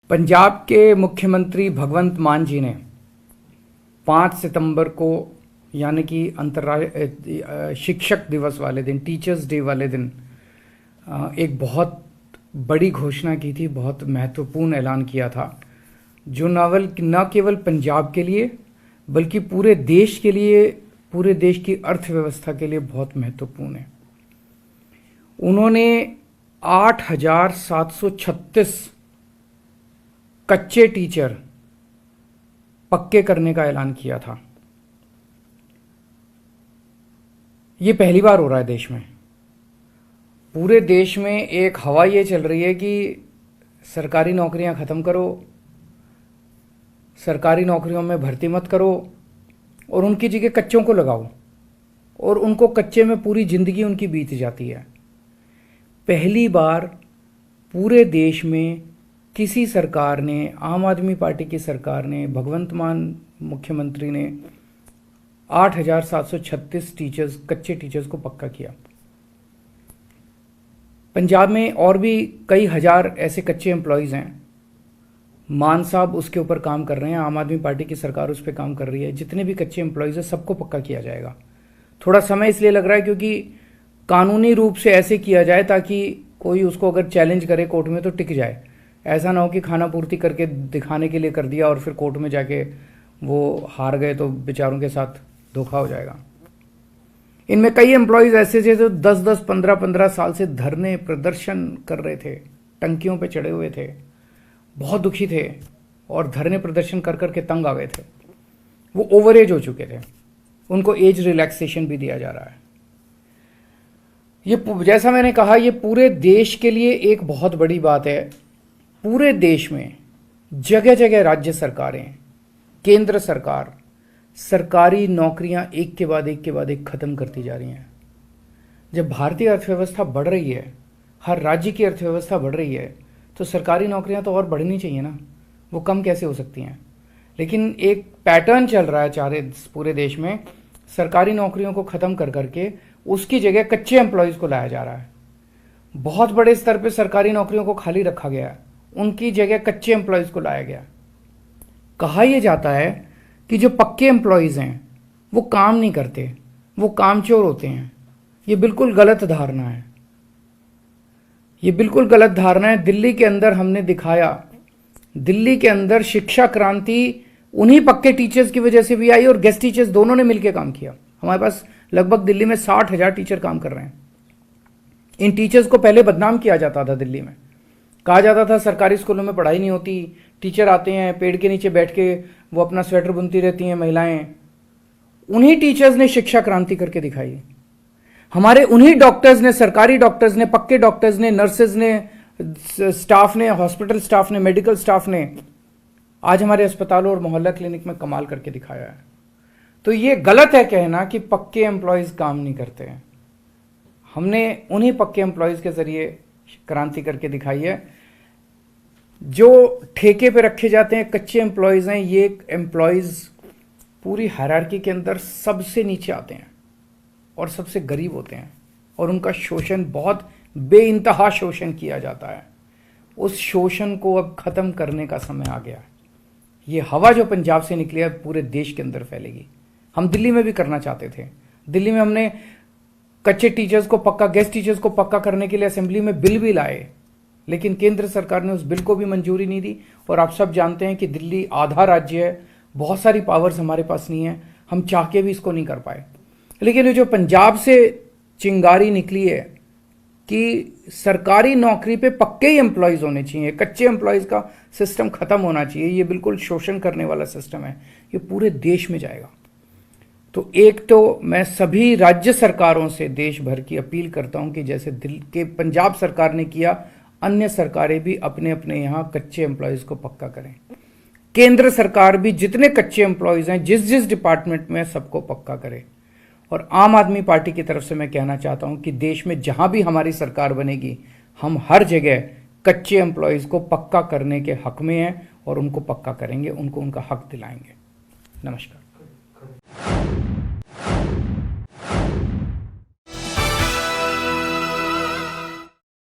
पंजाब के मुख्यमंत्री भगवंत मान जी ने 5 सितंबर को यानी कि अंतर्राष्ट्रीय शिक्षक दिवस वाले दिन, टीचर्स डे वाले दिन एक बहुत बड़ी घोषणा की थी, बहुत महत्वपूर्ण ऐलान किया था जो न केवल पंजाब के लिए बल्कि पूरे देश के लिए, पूरे देश की अर्थव्यवस्था के लिए बहुत महत्वपूर्ण है। उन्होंने 8,736 कच्चे टीचर पक्के करने का ऐलान किया था। ये पहली बार हो रहा है देश में। पूरे देश में एक हवा ये चल रही है कि सरकारी नौकरियां खत्म करो, सरकारी नौकरियों में भर्ती मत करो और उनकी जगह कच्चों को लगाओ, और उनको कच्चे में पूरी जिंदगी उनकी बीत जाती है। पहली बार पूरे देश में किसी सरकार ने, आम आदमी पार्टी की सरकार ने, भगवंत मान मुख्यमंत्री ने 8,736 टीचर्स, कच्चे टीचर्स को पक्का किया। पंजाब में और भी कई हजार ऐसे कच्चे एम्प्लॉयज़ हैं। मान साहब उसके ऊपर काम कर रहे हैं, आम आदमी पार्टी की सरकार उस पर काम कर रही है। जितने भी कच्चे एम्प्लॉयज़ हैं सबको पक्का किया जाएगा। थोड़ा समय इसलिए लग रहा है क्योंकि कानूनी रूप से ऐसे किया जाए ताकि कोई उसको अगर चैलेंज करे कोर्ट में तो टिक जाए। ऐसा ना हो कि खाना पूर्ति करके दिखाने के लिए कर दिया और फिर कोर्ट में जाके वो हार गए तो बेचारों के साथ धोखा हो जाएगा। इनमें कई एम्प्लॉयज़ ऐसे थे जो 10-10, 15-15 साल से धरने प्रदर्शन कर रहे थे, टंकियों पे चढ़े हुए थे, बहुत दुखी थे और धरने प्रदर्शन कर करके तंग आ गए थे। वो ओवर एज हो चुके थे, उनको एज रिलैक्सेशन भी दिया जा रहा है। ये जैसा मैंने कहा, ये पूरे देश के लिए एक बहुत बड़ी बात है। पूरे देश में जगह जगह राज्य सरकारें, केंद्र सरकार सरकारी नौकरियां एक के बाद एक खत्म करती जा रही हैं। जब भारतीय अर्थव्यवस्था बढ़ रही है, हर राज्य की अर्थव्यवस्था बढ़ रही है, तो सरकारी नौकरियां तो और बढ़नी चाहिए ना, वो कम कैसे हो सकती हैं। लेकिन एक पैटर्न चल रहा है पूरे देश में, सरकारी नौकरियों को ख़त्म कर करके उसकी जगह कच्चे एम्प्लॉयज़ को लाया जा रहा है। बहुत बड़े स्तर पे सरकारी नौकरियों को खाली रखा गया है, उनकी जगह कच्चे एम्प्लॉयज़ को लाया गया। कहा यह जाता है कि जो पक्के एम्प्लॉयज़ हैं वो काम नहीं करते, वो कामचोर होते हैं। ये बिल्कुल गलत धारणा है, ये बिल्कुल गलत धारणा है। दिल्ली के अंदर हमने दिखाया, दिल्ली के अंदर शिक्षा क्रांति उन्हीं पक्के टीचर्स की वजह से भी आई और गेस्ट टीचर्स दोनों ने मिलकर काम किया। हमारे पास लगभग दिल्ली में 60,000 टीचर काम कर रहे हैं। इन टीचर्स को पहले बदनाम किया जाता था दिल्ली में, कहा जाता था सरकारी स्कूलों में पढ़ाई नहीं होती, टीचर आते हैं पेड़ के नीचे बैठ के वो अपना स्वेटर बुनती रहती हैं महिलाएं। उन्हीं टीचर्स ने शिक्षा क्रांति करके दिखाई। हमारे उन्हीं डॉक्टर्स ने, सरकारी डॉक्टर्स ने, पक्के डॉक्टर्स ने, नर्सेज ने, स्टाफ ने, हॉस्पिटल स्टाफ ने, मेडिकल स्टाफ ने आज हमारे अस्पतालों और मोहल्ला क्लिनिक में कमाल करके दिखाया है। तो ये गलत है कहना कि पक्के एम्प्लॉयज़ काम नहीं करते हैं। हमने उन्हीं पक्के एम्प्लॉयज़ के जरिए क्रांति करके दिखाई है। जो ठेके पे रखे जाते हैं कच्चे एम्प्लॉयज़ हैं, ये एम्प्लॉयज़ पूरी हायरार्की के अंदर सबसे नीचे आते हैं और सबसे गरीब होते हैं और उनका शोषण, बहुत बेइंतहा शोषण किया जाता है। उस शोषण को अब खत्म करने का समय आ गया है। ये हवा जो पंजाब से निकली है पूरे देश के अंदर फैलेगी। हम दिल्ली में भी करना चाहते थे। दिल्ली में हमने कच्चे टीचर्स को पक्का, गेस्ट टीचर्स को पक्का करने के लिए असेंबली में बिल भी लाए, लेकिन केंद्र सरकार ने उस बिल को भी मंजूरी नहीं दी। और आप सब जानते हैं कि दिल्ली आधा राज्य है, बहुत सारी पावर्स हमारे पास नहीं है, हम चाह के भी इसको नहीं कर पाए। लेकिन ये जो पंजाब से चिंगारी निकली है कि सरकारी नौकरी पे पक्के ही एम्प्लॉयज़ होने चाहिए, कच्चे एम्प्लॉयज़ का सिस्टम खत्म होना चाहिए, ये बिल्कुल शोषण करने वाला सिस्टम है, ये पूरे देश में जाएगा। तो एक तो मैं सभी राज्य सरकारों से देश भर की अपील करता हूं कि जैसे दिल्ली के पंजाब सरकार ने किया, अन्य सरकारें भी अपने अपने यहां कच्चे एम्प्लॉयज़ को पक्का करें। केंद्र सरकार भी जितने कच्चे एम्प्लॉयज़ हैं जिस जिस डिपार्टमेंट में, सबको पक्का करे। और आम आदमी पार्टी की तरफ से मैं कहना चाहता हूं कि देश में जहां भी हमारी सरकार बनेगी, हम हर जगह कच्चे एम्प्लॉयज़ को पक्का करने के हक में हैं और उनको पक्का करेंगे, उनको उनका हक दिलाएंगे। नमस्कार।